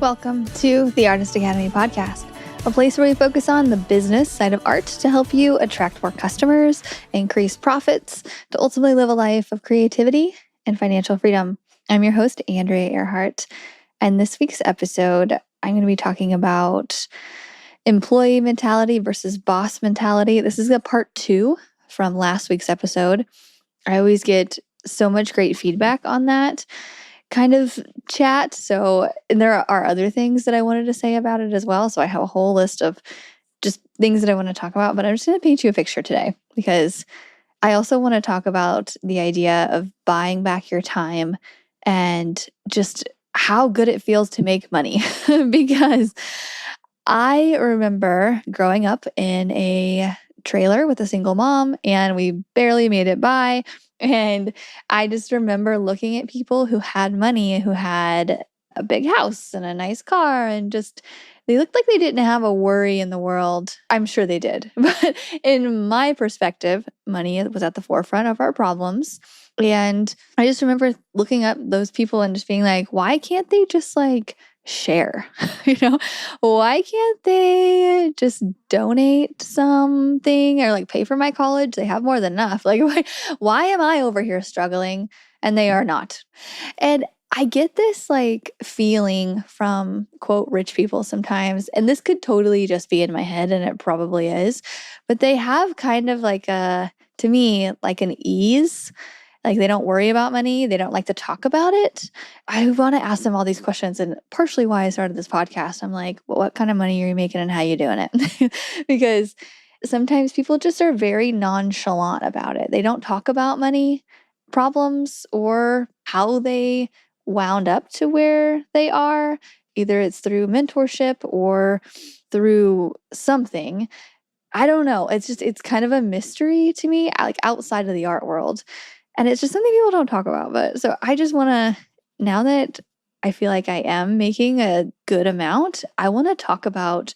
Welcome to the Artist Academy podcast, a place where we focus on the business side of art to help you attract more customers, increase profits, to ultimately live a life of creativity and financial freedom. I'm your host, Andrea Earhart, and this week's episode, I'm going to be talking about employee mentality versus boss mentality. This is a part 2 from last week's episode. I always get so much great feedback on that kind of chat. So, and there are other things that I wanted to say about it as well. So I have a whole list of just things that I want to talk about, but I'm just going to paint you a picture today because I also want to talk about the idea of buying back your time and just how good it feels to make money. Because I remember growing up in a trailer with a single mom and we barely made it by. And I just remember looking at people who had money, who had a big house and a nice car, and just they looked like they didn't have a worry in the world. I'm sure they did. But in my perspective, money was at the forefront of our problems. And I just remember looking up those people and just being like, why can't they just share? Why can't they just donate something or pay for my college? They have more than enough. Why am I over here struggling and they are not? And I get this feeling from quote rich people sometimes, and this could totally just be in my head, and it probably is, but they have kind of to me, an ease. They don't worry about money. They don't like to talk about it. I want to ask them all these questions. And partially why I started this podcast, I'm like, well, what kind of money are you making and how you doing it? Because sometimes people just are very nonchalant about it. They don't talk about money problems or how they wound up to where they are. Either it's through mentorship or through something. I don't know. It's kind of a mystery to me, outside of the art world. And it's just something people don't talk about. But so I just want to, now that I feel like I am making a good amount, I want to talk about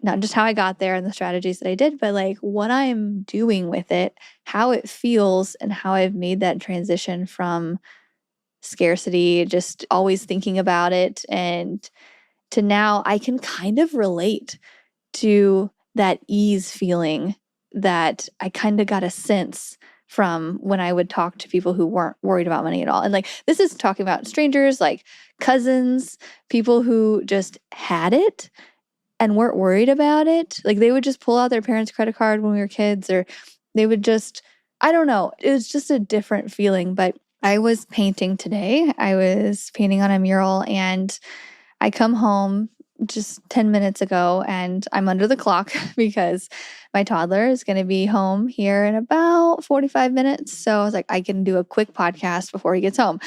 not just how I got there and the strategies that I did, but what I'm doing with it, how it feels, and how I've made that transition from scarcity, just always thinking about it, and to now I can kind of relate to that ease feeling that I kind of got a sense from when I would talk to people who weren't worried about money at all. And this is talking about strangers, cousins, people who just had it and weren't worried about it. They would just pull out their parents' credit card when we were kids, or they would just, I don't know. It was just a different feeling. But I was painting today. I was painting on a mural, and I come home just 10 minutes ago and I'm under the clock because my toddler is going to be home here in about 45 minutes. So I was like, I can do a quick podcast before he gets home.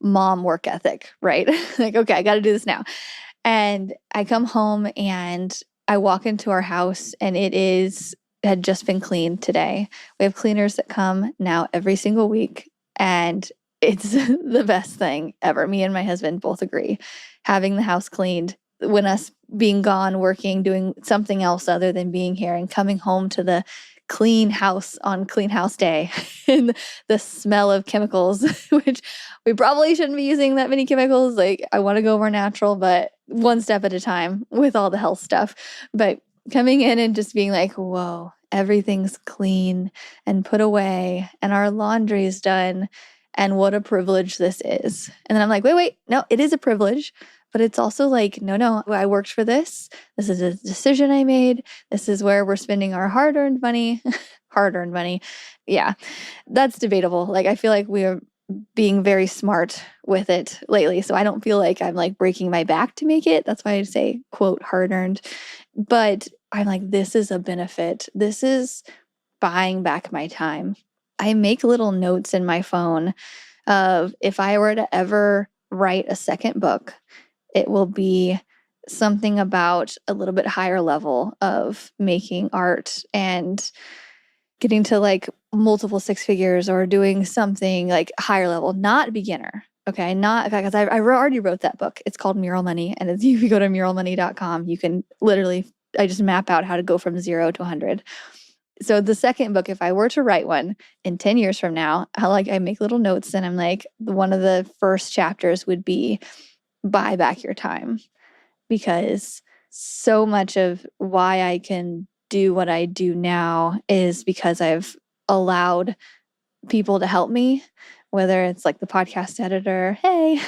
Mom work ethic, right? Okay, I got to do this now. And I come home and I walk into our house and had just been cleaned today. We have cleaners that come now every single week, and it's the best thing ever. Me and my husband both agree. Having the house cleaned, when us being gone, working, doing something else other than being here, and coming home to the clean house on clean house day and the smell of chemicals, which we probably shouldn't be using that many chemicals. I want to go more natural, but one step at a time with all the health stuff. But coming in and just being like, whoa, everything's clean and put away and our laundry's done. And what a privilege this is. And then I'm like, wait, no, it is a privilege. But it's also no, I worked for this. This is a decision I made. This is where we're spending our hard-earned money. Hard-earned money. Yeah, that's debatable. I feel like we are being very smart with it lately. So I don't feel like I'm breaking my back to make it. That's why I say, quote, hard-earned. But I'm like, this is a benefit. This is buying back my time. I make little notes in my phone of if I were to ever write a second book, it will be something about a little bit higher level of making art and getting to multiple six figures or doing something higher level, not beginner. Okay, not because I already wrote that book. It's called Mural Money, and if you go to muralmoney.com, you can literally, I just map out how to go from 0 to 100. So the second book, if I were to write one in 10 years from now, I make little notes, and I'm one of the first chapters would be buy back your time, because so much of why I can do what I do now is because I've allowed people to help me, whether it's like the podcast editor, hey,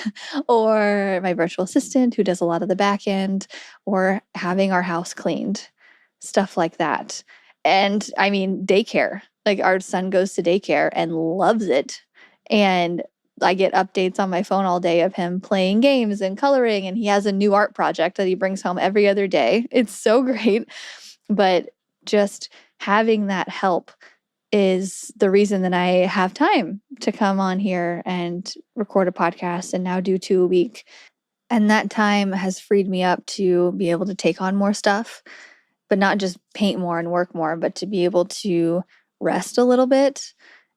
or my virtual assistant who does a lot of the back end, or having our house cleaned, stuff like that. And I mean, daycare, like our son goes to daycare and loves it. And I get updates on my phone all day of him playing games and coloring, and he has a new art project that he brings home every other day. It's so great. But just having that help is the reason that I have time to come on here and record a podcast and now do 2 a week. And that time has freed me up to be able to take on more stuff, but not just paint more and work more, but to be able to rest a little bit.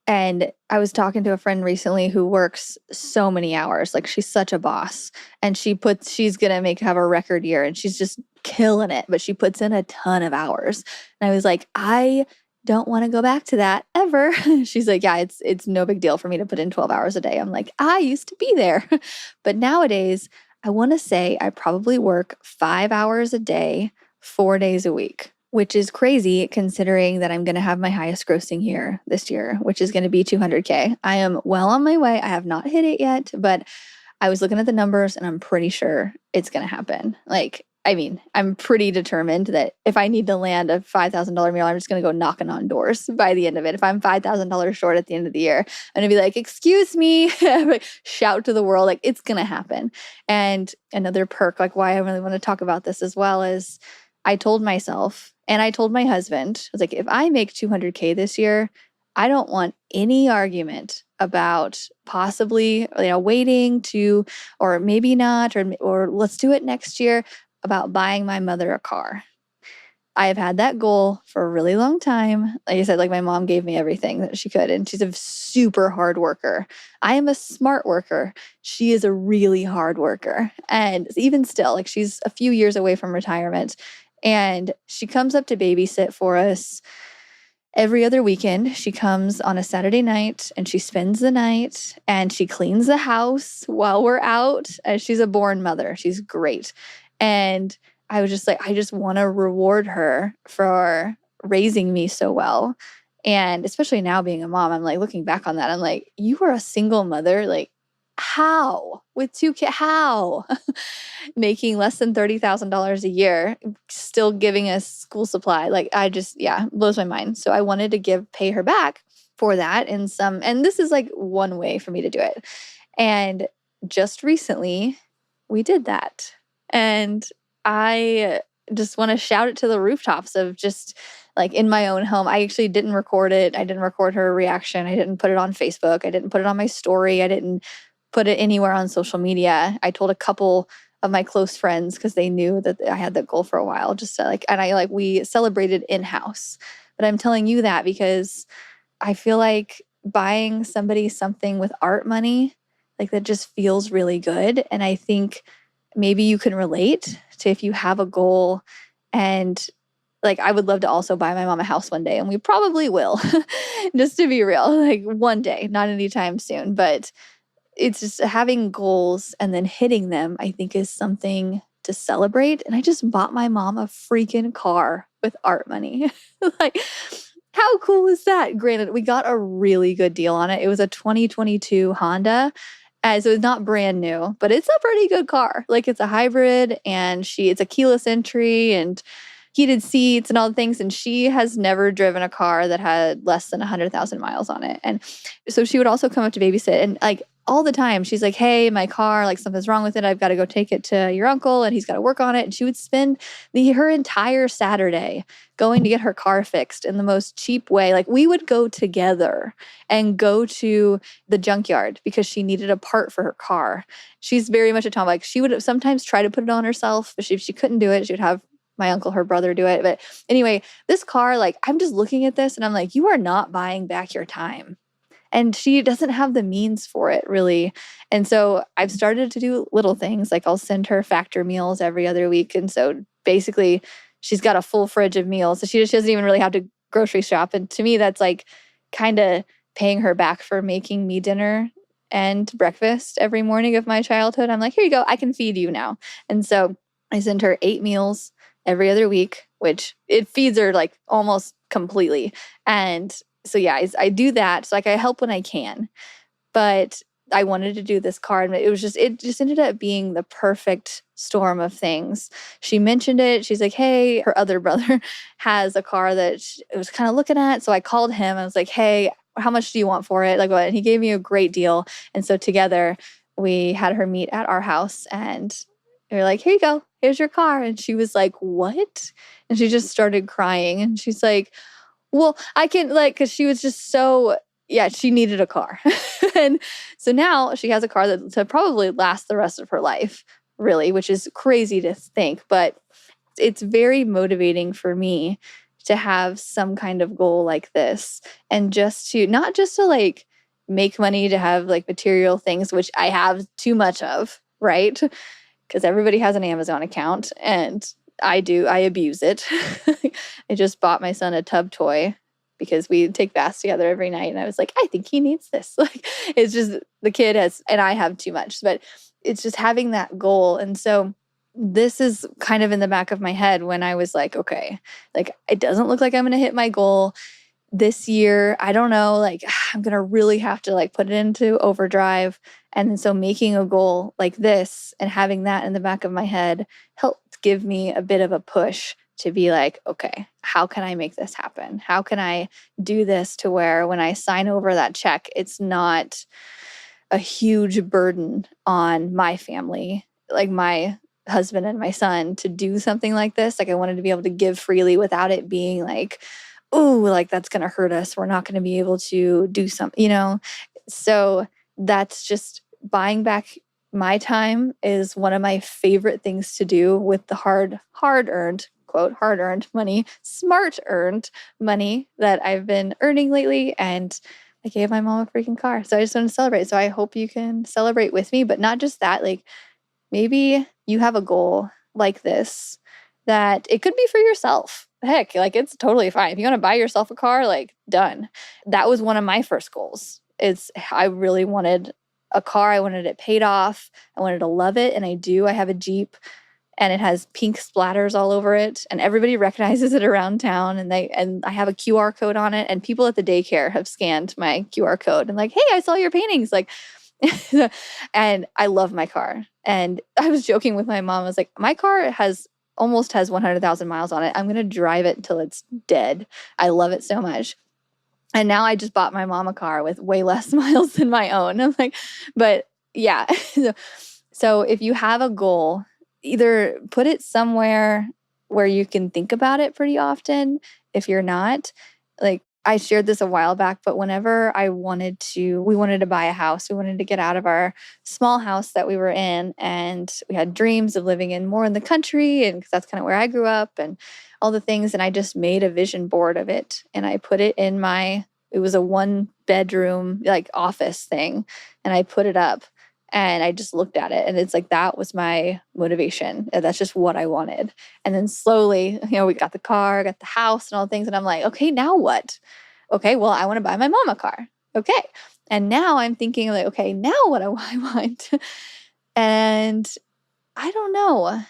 And I was talking to a friend recently who works so many hours. Like, she's such a boss, and she's going to have a record year, and she's just killing it, but she puts in a ton of hours. And I was like, I don't want to go back to that ever. She's like, yeah, it's no big deal for me to put in 12 hours a day. I'm like, I used to be there. But nowadays, I want to say I probably work 5 hours a day, 4 days a week, which is crazy considering that I'm going to have my highest grossing year this year, which is going to be 200K. I am well on my way. I have not hit it yet, but I was looking at the numbers and I'm pretty sure it's going to happen. Like, I mean, I'm pretty determined that if I need to land a $5,000 meal, I'm just going to go knocking on doors by the end of it. If I'm $5,000 short at the end of the year, I'm going to be like, excuse me, shout to the world, like, it's going to happen. And another perk, like why I really want to talk about this as well, is I told myself, and I told my husband, I was like, if I make 200K this year, I don't want any argument about possibly, waiting to, or maybe not, or let's do it next year, about buying my mother a car. I have had that goal for a really long time. Like I said, like, my mom gave me everything that she could, and she's a super hard worker. I am a smart worker. She is a really hard worker. And even still, like, she's a few years away from retirement, and she comes up to babysit for us every other weekend. She comes on a Saturday night and she spends the night and she cleans the house while we're out. And she's a born mother. She's great. And I was just like, I just want to reward her for raising me so well. And especially now being a mom, I'm like, looking back on that, I'm like, you were a single mother. Like, how? With 2 kids? How? Making less than $30,000 a year, still giving us school supply. Like, blows my mind. So I wanted to pay her back for that and this is like one way for me to do it. And just recently we did that. And I just want to shout it to the rooftops of just, like, in my own home. I actually didn't record it. I didn't record her reaction. I didn't put it on Facebook. I didn't put it on my story. I didn't put it anywhere on social media. I told a couple of my close friends because they knew that I had that goal for a while, just to we celebrated in-house. But I'm telling you that because I feel like buying somebody something with art money, like, that just feels really good. And I think maybe you can relate to, if you have a goal. And like, I would love to also buy my mom a house one day, and we probably will, just to be real, like, one day, not anytime soon. But it's just having goals and then hitting them, I think, is something to celebrate. And I just bought my mom a freaking car with art money. Like, how cool is that? Granted, we got a really good deal on it. It was a 2022 Honda. So it's not brand new, but it's a pretty good car. Like, it's a hybrid, and it's a keyless entry and heated seats and all the things. And she has never driven a car that had less than 100,000 miles on it. And so she would also come up to babysit, and like, all the time she's like, hey, my car, like, something's wrong with it. I've got to go take it to your uncle and he's got to work on it. And she would spend her entire Saturday going to get her car fixed in the most cheap way. Like, we would go together and go to the junkyard because she needed a part for her car. She's very much a tomboy. Like, she would sometimes try to put it on herself, but if she couldn't do it, she would have my uncle, her brother, do it. But anyway, this car, like, I'm just looking at this and I'm like, you are not buying back your time. And she doesn't have the means for it, really. And so I've started to do little things. Like, I'll send her factor meals every other week. And so basically, she's got a full fridge of meals. So she doesn't even really have to grocery shop. And to me, that's like kind of paying her back for making me dinner and breakfast every morning of my childhood. I'm like, here you go, I can feed you now. And so I send her 8 meals every other week, which it feeds her like almost completely. And so yeah, I do that. So like I help when I can. But I wanted to do this card. It just ended up being the perfect storm of things. She mentioned it. She's like, hey, her other brother has a car that she was kind of looking at. So I called him. I was like, hey, how much do you want for it? Like what? And he gave me a great deal. And so together we had her meet at our house, and they were like, here you go. Here's your car. And she was like, what? And she just started crying. And she's like, well, I can like, because she was just so, yeah, she needed a car. And so now she has a car that to probably last the rest of her life, really, which is crazy to think. But it's very motivating for me to have some kind of goal like this, and just to not just to like make money to have like material things, which I have too much of, right? Because everybody has an Amazon account, and I abuse it. I just bought my son a tub toy because we take baths together every night. And I was like, I think he needs this. Like, it's just the kid has, and I have too much, but it's just having that goal. And so this is kind of in the back of my head when I was like, okay, like it doesn't look like I'm going to hit my goal this year. I don't know, like I'm going to really have to like put it into overdrive. And so making a goal like this and having that in the back of my head helped give me a bit of a push to be like, okay, how can I make this happen? How can I do this to where when I sign over that check, it's not a huge burden on my family, like my husband and my son, to do something like this. Like I wanted to be able to give freely without it being like, oh, like that's going to hurt us. We're not going to be able to do something, So that's just buying back my time is one of my favorite things to do with the hard-earned, quote, hard-earned money, smart-earned money that I've been earning lately. And I gave my mom a freaking car. So I just want to celebrate. So I hope you can celebrate with me, but not just that, like maybe you have a goal like this that it could be for yourself. Heck, like it's totally fine. If you want to buy yourself a car, like done. That was one of my first goals. I really wanted a car. I wanted it paid off. I wanted to love it. And I do. I have a Jeep and it has pink splatters all over it. And everybody recognizes it around town. And I have a QR code on it. And people at the daycare have scanned my QR code and like, hey, I saw your paintings. Like, and I love my car. And I was joking with my mom. I was like, my car almost has 100,000 miles on it. I'm going to drive it until it's dead. I love it so much. And now I just bought my mom a car with way less miles than my own. I'm like, but yeah. So if you have a goal, either put it somewhere where you can think about it pretty often. If you're not, like I shared this a while back, but whenever we wanted to buy a house, we wanted to get out of our small house that we were in, and we had dreams of living more in the country, and 'cause that's kind of where I grew up and all the things. And I just made a vision board of it, and I put it it was a 1-bedroom like office thing, and I put it up. And I just looked at it, and it's like, that was my motivation. That's just what I wanted. And then slowly, we got the car, got the house and all things. And I'm like, okay, now what? Okay, well, I want to buy my mom a car. Okay. And now I'm thinking like, okay, now what do I want? And I don't know.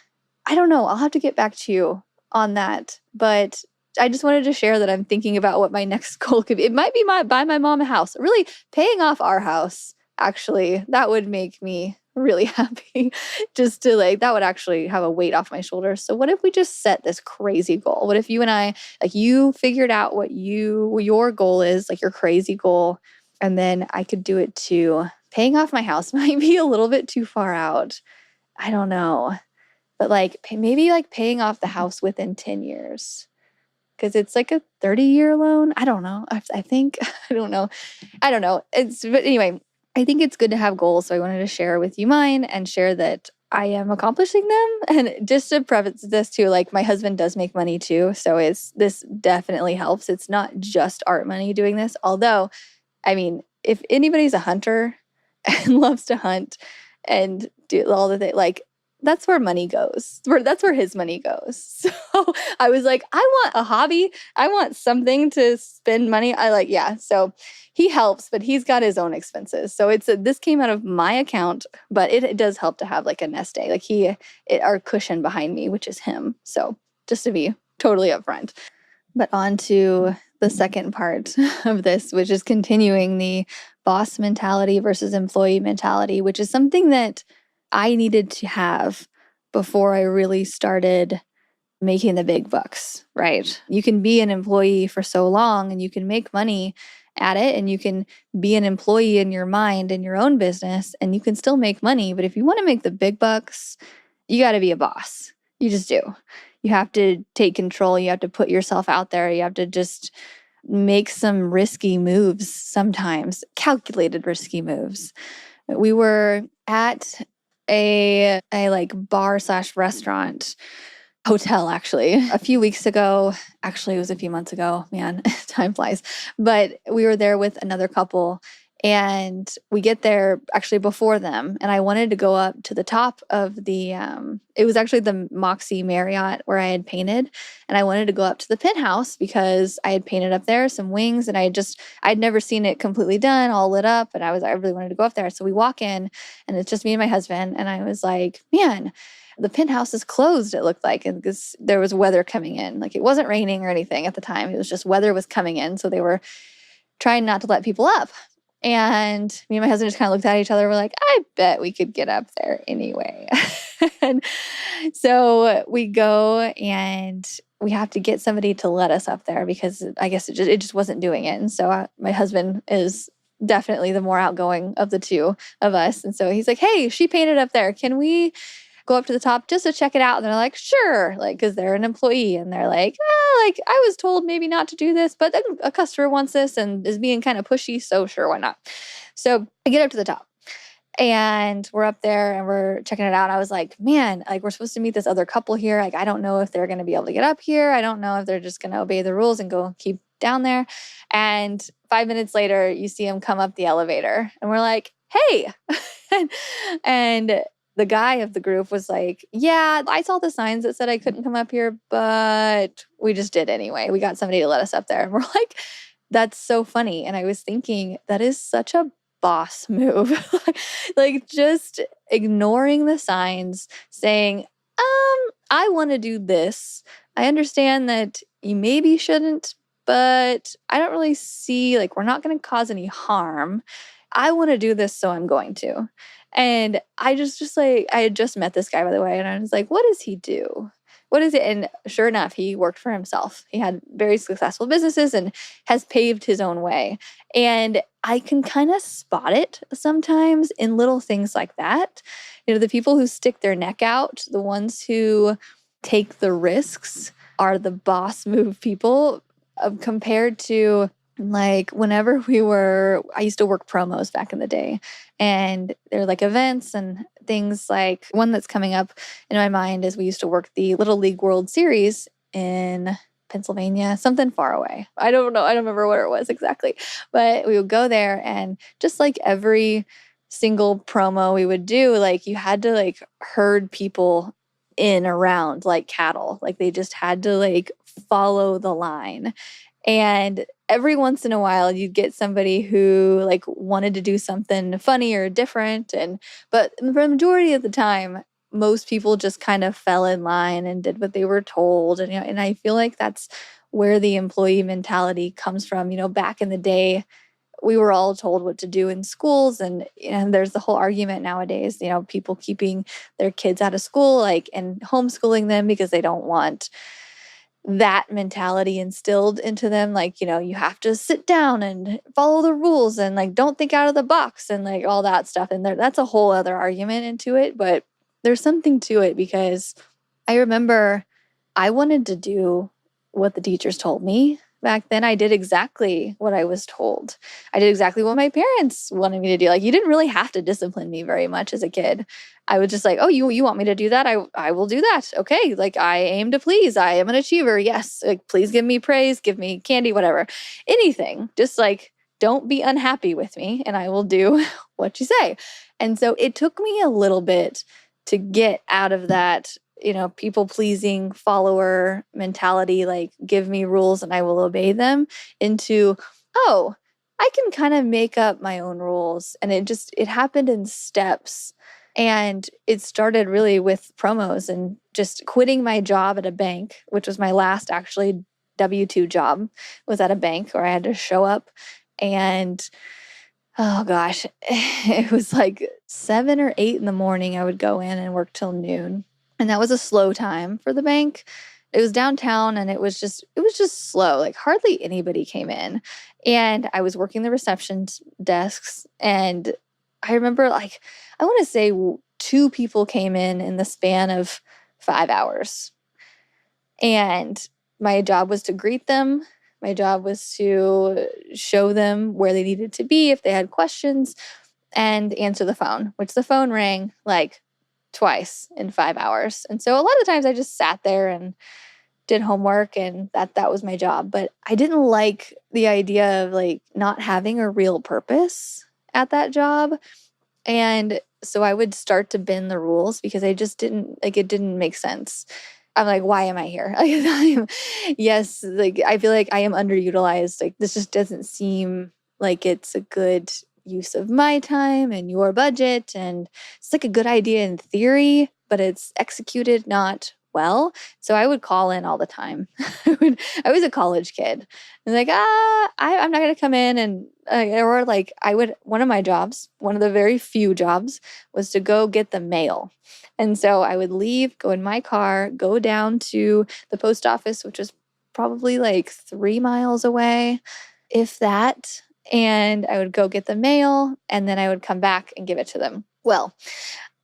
I'll have to get back to you on that. But I just wanted to share that I'm thinking about what my next goal could be. It might be buy my mom a house. Really paying off our house. Actually, that would make me really happy. Just to that would actually have a weight off my shoulders. So what if we just set this crazy goal? What if you and I, like you figured out what your goal is, like your crazy goal, and then I could do it too. Paying off my house might be a little bit too far out. I don't know. But maybe paying off the house within 10 years. Because it's like a 30-year loan. I don't know. I think, I don't know. But anyway, I think it's good to have goals. So I wanted to share with you mine and share that I am accomplishing them. And just to preface this too, my husband does make money too. So this definitely helps. It's not just art money doing this. Although, I mean, if anybody's a hunter and loves to hunt and do all the things, that's where money goes. That's where his money goes. So I was like, I want a hobby. I want something to spend money. Yeah. So he helps, but he's got his own expenses. So this came out of my account, but it does help to have like a nest egg. Like our cushion behind me, which is him. So just to be totally upfront. But on to the second part of this, which is continuing the boss mentality versus employee mentality, which is something that I needed to have before I really started making the big bucks, right? You can be an employee for so long and you can make money at it, and you can be an employee in your mind in your own business and you can still make money. But if you want to make the big bucks, you got to be a boss. You just do. You have to take control. You have to put yourself out there. You have to just make some risky moves sometimes, calculated risky moves. We were at a like bar / restaurant, hotel actually, a few weeks ago. Actually, it was a few months ago. Man, time flies. But we were there with another couple, and we get there actually before them. And I wanted to go up to the top of it was actually the Moxie Marriott where I had painted. And I wanted to go up to the penthouse because I had painted up there some wings, and I'd never seen it completely done, all lit up. And I really wanted to go up there. So we walk in and it's just me and my husband. And I was like, man, the penthouse is closed, it looked like, because there was weather coming in. Like, it wasn't raining or anything at the time. It was just weather was coming in. So they were trying not to let people up. And me and my husband just kind of looked at each other. We're like, I bet we could get up there anyway. And so we go and we have to get somebody to let us up there because I guess it just wasn't doing it. And so my husband is definitely the more outgoing of the two of us. And so he's like, hey, she painted up there. Can we go up to the top just to check it out? And they're like, sure, like, because they're an employee. And they're like, like, I was told maybe not to do this, but a customer wants this and is being kind of pushy, so sure, why not? So I get up to the top and we're up there and we're checking it out. I was like, man, like, we're supposed to meet this other couple here. Like, I don't know if they're going to be able to get up here. I don't know if they're just going to obey the rules and go keep down there. And 5 minutes later, you see them come up the elevator and we're like, hey. and the guy of the group was like, yeah, I saw the signs that said I couldn't come up here, but we just did anyway. We got somebody to let us up there. And we're like, that's so funny. And I was thinking, that is such a boss move. Like, just ignoring the signs, saying, I want to do this. I understand that you maybe shouldn't, but I don't really see, like, we're not going to cause any harm. I want to do this, so I'm going to. And I just like, I had just met this guy, by the way, and I was like, what does he do? What is it? And sure enough, he worked for himself. He had very successful businesses and has paved his own way. And I can kind of spot it sometimes in little things like that. You know, the people who stick their neck out, the ones who take the risks are the boss move people compared to, like, whenever I used to work promos back in the day, and they're like events and things. Like, one that's coming up in my mind is we used to work the Little League World Series in Pennsylvania, something far away. I don't know. I don't remember what it was exactly, but we would go there, and just like every single promo we would do, like, you had to like herd people in around like cattle. Like, they just had to like follow the line. And every once in a while, you'd get somebody who like wanted to do something funny or different. But for the majority of the time, most people just kind of fell in line and did what they were told. And, and I feel like that's where the employee mentality comes from. Back in the day, we were all told what to do in schools. And there's the whole argument nowadays, people keeping their kids out of school, like, and homeschooling them because they don't want that mentality instilled into them. Like, you have to sit down and follow the rules and like, don't think out of the box and like all that stuff. And that's a whole other argument into it, but there's something to it, because I remember I wanted to do what the teachers told me. Back then, I did exactly what I was told. I did exactly what my parents wanted me to do. Like, you didn't really have to discipline me very much as a kid. I was just like, oh, you want me to do that? I will do that. Okay. Like, I aim to please. I am an achiever. Yes. Like, please give me praise, give me candy, whatever. Anything. Just like, don't be unhappy with me and I will do what you say. And so it took me a little bit to get out of that, people pleasing follower mentality, like give me rules and I will obey them, into, oh, I can kind of make up my own rules. And it happened in steps. And it started really with promos and just quitting my job at a bank, which was my last actually W-2 job, was at a bank where I had to show up. And oh gosh, it was like 7 or 8 in the morning. I would go in and work till noon. And that was a slow time for the bank. It was downtown and it was just slow. Like hardly anybody came in. And I was working the reception desks, and I remember, like, I want to say 2 people came in the span of 5 hours. And my job was to greet them. My job was to show them where they needed to be if they had questions, and answer the phone, which the phone rang like twice in 5 hours. And so a lot of times I just sat there and did homework, and that was my job. But I didn't like the idea of like not having a real purpose at that job. And so I would start to bend the rules because I just didn't like, it didn't make sense. I'm like, why am I here? Yes, like I feel like I am underutilized. Like this just doesn't seem like it's a good use of my time and your budget. And it's like a good idea in theory, but it's executed not well. So I would call in all the time. I was a college kid. And like, I'm not going to come in. And, or like one of my jobs, one of the very few jobs, was to go get the mail. And so I would leave, go in my car, go down to the post office, which was probably like 3 miles away, if that. And I would go get the mail, and then I would come back and give it to them. Well,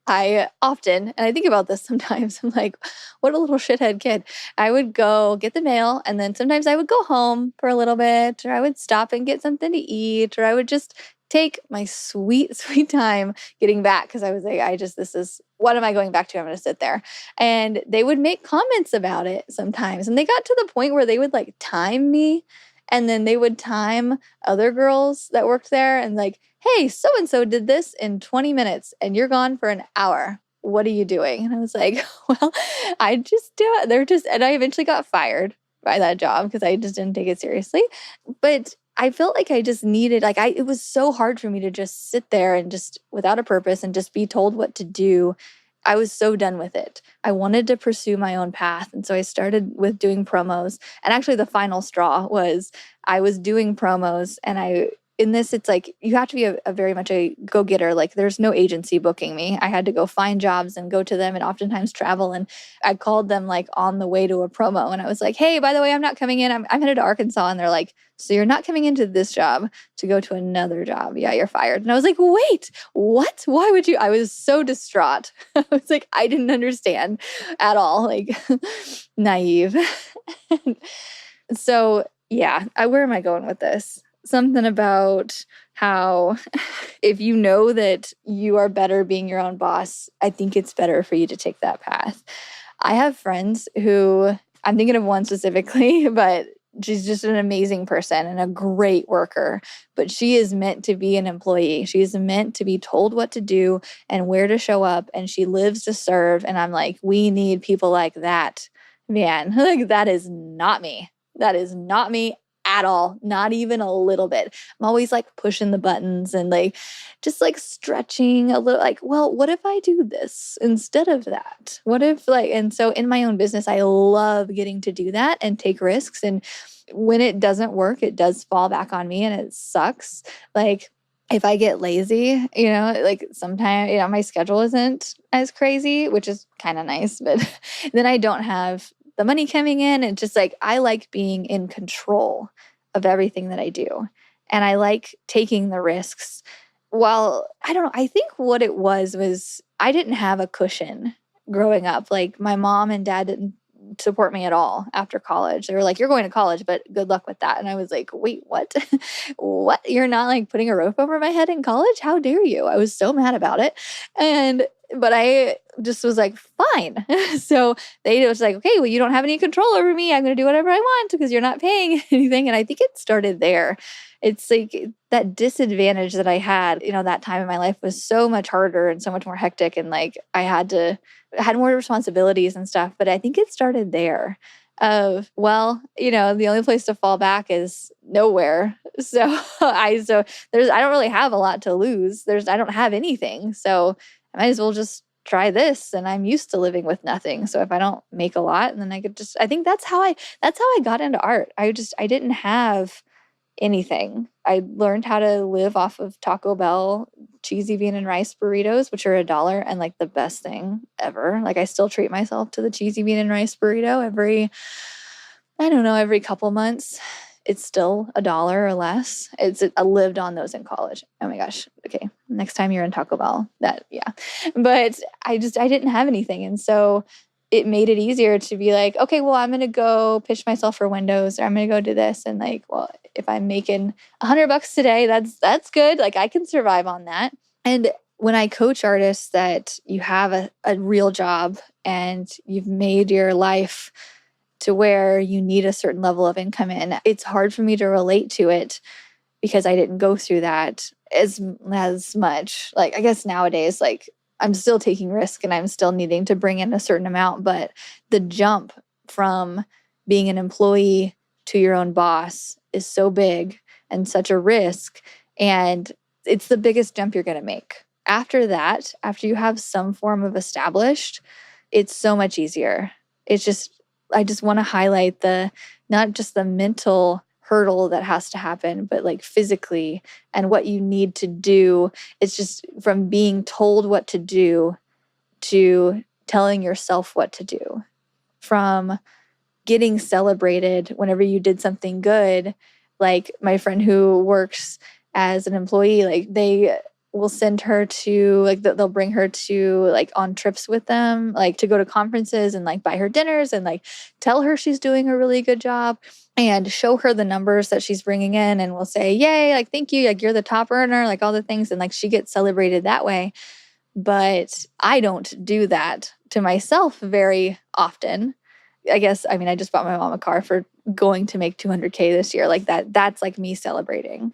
I often, and I think about this sometimes, I'm like, what a little shithead kid. I would go get the mail, and then sometimes I would go home for a little bit, or I would stop and get something to eat, or I would just take my sweet, sweet time getting back, because I was like, what am I going back to? I'm going to sit there. And they would make comments about it sometimes. And they got to the point where they would like time me, and then they would time other girls that worked there and like, hey, so-and-so did this in 20 minutes and you're gone for an hour. What are you doing? And I was like, well, I just do it. And I eventually got fired by that job because I just didn't take it seriously. But I felt like I just needed, it was so hard for me to just sit there and just without a purpose and just be told what to do. I was so done with it. I wanted to pursue my own path. And so I started with doing promos. And actually the final straw was I was doing promos, and in this, it's like you have to be a very much a go-getter. Like there's no agency booking me. I had to go find jobs and go to them, and oftentimes travel. And I called them like on the way to a promo, and I was like, hey, by the way, I'm not coming in. I'm headed to Arkansas. And they're like, so you're not coming into this job to go to another job? Yeah, you're fired. And I was like, wait, what? Why would you? I was so distraught. I was like, I didn't understand at all. Like naive. So yeah, where am I going with this? Something about how if you know that you are better being your own boss, I think it's better for you to take that path. I have friends who, I'm thinking of one specifically, but she's just an amazing person and a great worker. But she is meant to be an employee. She is meant to be told what to do and where to show up. And she lives to serve. And I'm like, we need people like that. Man, like that is not me. That is not me at all. Not even a little bit. I'm always like pushing the buttons and like just like stretching a little, like, well, what if I do this instead of that? What if and so in my own business, I love getting to do that and take risks. And when it doesn't work, it does fall back on me and it sucks. Like if I get lazy, like sometimes, my schedule isn't as crazy, which is kind of nice, but then I don't have the money coming in. And just like, I like being in control of everything that I do. And I like taking the risks. Well, I don't know. I think what it was I didn't have a cushion growing up. Like my mom and dad didn't support me at all after college. They were like, you're going to college, but good luck with that. And I was like, wait, what? What? You're not like putting a roof over my head in college? How dare you? I was so mad about it. And But I just was like, fine. So they was like, okay, well, you don't have any control over me. I'm going to do whatever I want because you're not paying anything. And I think it started there. It's like that disadvantage that I had, that time in my life was so much harder and so much more hectic. And like I had more responsibilities and stuff. But I think it started there of, well, the only place to fall back is nowhere. So I don't really have a lot to lose. I don't have anything. So I might as well just try this. And I'm used to living with nothing. So if I don't make a lot, and then I think that's how I got into art. I didn't have anything. I learned how to live off of Taco Bell cheesy bean and rice burritos, which are $1 and like the best thing ever. Like I still treat myself to the cheesy bean and rice burrito every couple months. It's still $1 or less. I lived on those in college. Oh my gosh. Okay. Next time you're in Taco Bell, yeah. But I didn't have anything. And so it made it easier to be like, okay, well, I'm going to go pitch myself for Windows, or I'm going to go do this. And like, well, if I'm making $100 today, that's good. Like I can survive on that. And when I coach artists that you have a real job and you've made your life to where you need a certain level of income in, it's hard for me to relate to it because I didn't go through that as much. Like, I guess nowadays, like I'm still taking risk and I'm still needing to bring in a certain amount, but the jump from being an employee to your own boss is so big and such a risk. And it's the biggest jump you're going to make. After that, after you have some form of established, it's so much easier. I just want to highlight not just the mental hurdle that has to happen, but like physically and what you need to do. It's just from being told what to do to telling yourself what to do, from getting celebrated whenever you did something good. Like my friend who works as an employee, like they will send her to they'll bring her to like on trips with them, like to go to conferences and like buy her dinners and like tell her she's doing a really good job and show her the numbers that she's bringing in, and we'll say, yay, like thank you, like you're the top earner, like all the things, and like she gets celebrated that way. But I don't do that to myself very often. I guess, I mean, I just bought my mom a car for going to make $200K this year. Like that's like me celebrating.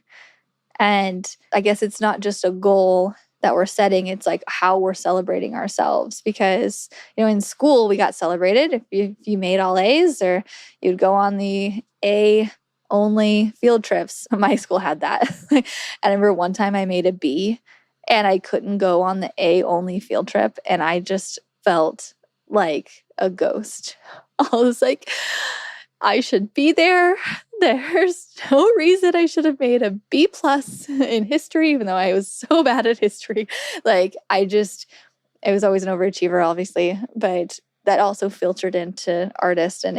And I guess it's not just a goal that we're setting, it's like how we're celebrating ourselves. Because, in school we got celebrated if you made all A's, or you'd go on the A only field trips. My school had that. And I remember one time I made a B and I couldn't go on the A only field trip, and I just felt like a ghost. I was like, I should be there. There's no reason I should have made a B+ in history, even though I was so bad at history. Like I was always an overachiever, obviously, but that also filtered into artist. And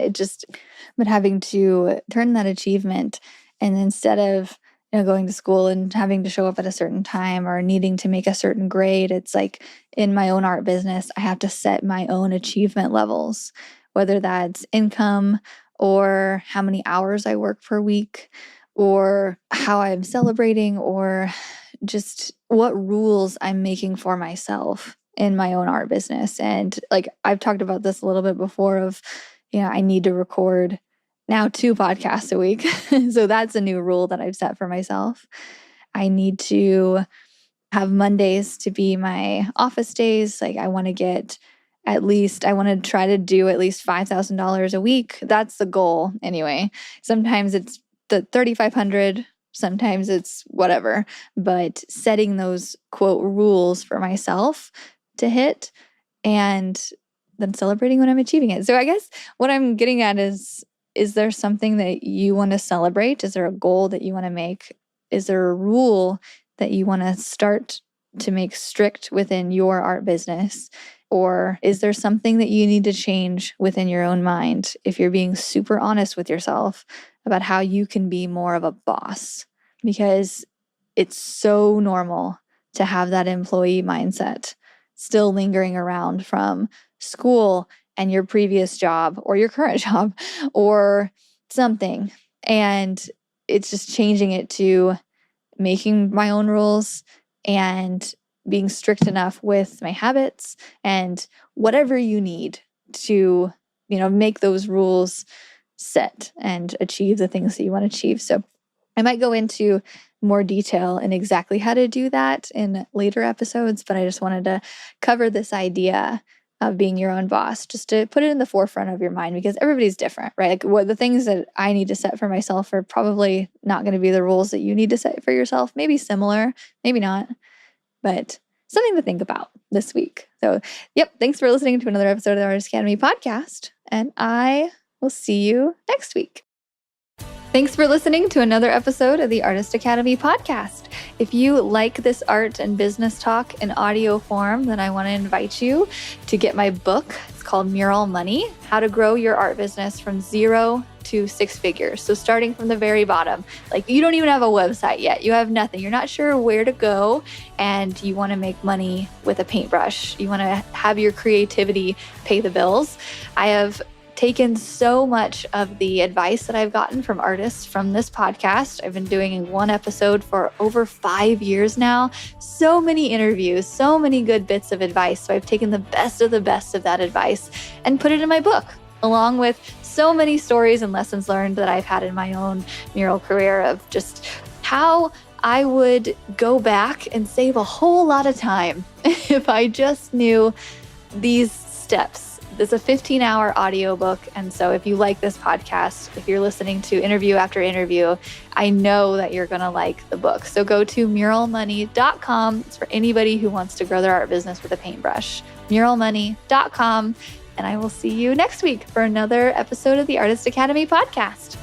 but having to turn that achievement, and instead of going to school and having to show up at a certain time or needing to make a certain grade, it's like in my own art business, I have to set my own achievement levels, whether that's income or how many hours I work per week, or how I'm celebrating, or just what rules I'm making for myself in my own art business. And like I've talked about this a little bit before of, I need to record now 2 podcasts a week. So that's a new rule that I've set for myself. I need to have Mondays to be my office days. Like I want to try to do at least $5,000 a week. That's the goal anyway. Sometimes it's the $3,500, sometimes it's whatever, but setting those quote rules for myself to hit and then celebrating when I'm achieving it. So I guess what I'm getting at is there something that you want to celebrate? Is there a goal that you want to make? Is there a rule that you want to start to make strict within your art business? Or is there something that you need to change within your own mind if you're being super honest with yourself about how you can be more of a boss? Because it's so normal to have that employee mindset still lingering around from school and your previous job or your current job or something. And it's just changing it to making my own rules and being strict enough with my habits and whatever you need to, make those rules set and achieve the things that you want to achieve. So I might go into more detail in exactly how to do that in later episodes, but I just wanted to cover this idea of being your own boss, just to put it in the forefront of your mind, because everybody's different, right? Like what the things that I need to set for myself are probably not going to be the rules that you need to set for yourself. Maybe similar, maybe not, but something to think about this week. So, thanks for listening to another episode of the Artist Academy podcast, and I will see you next week. Thanks for listening to another episode of the Artist Academy podcast. If you like this art and business talk in audio form, then I want to invite you to get my book. It's called Mural Money: How to Grow Your Art Business from Zero to Six Figures. So starting from the very bottom, like you don't even have a website yet. You have nothing. You're not sure where to go, and you want to make money with a paintbrush. You want to have your creativity pay the bills. I have taken so much of the advice that I've gotten from artists from this podcast. I've been doing one episode for over 5 years now. So many interviews, so many good bits of advice. So I've taken the best of that advice and put it in my book, along with so many stories and lessons learned that I've had in my own mural career of just how I would go back and save a whole lot of time if I just knew these steps. It's a 15-hour audiobook, and so if you like this podcast, if you're listening to interview after interview, I know that you're going to like the book. So go to muralmoney.com. It's for anybody who wants to grow their art business with a paintbrush. muralmoney.com, and I will see you next week for another episode of the Artist Academy podcast.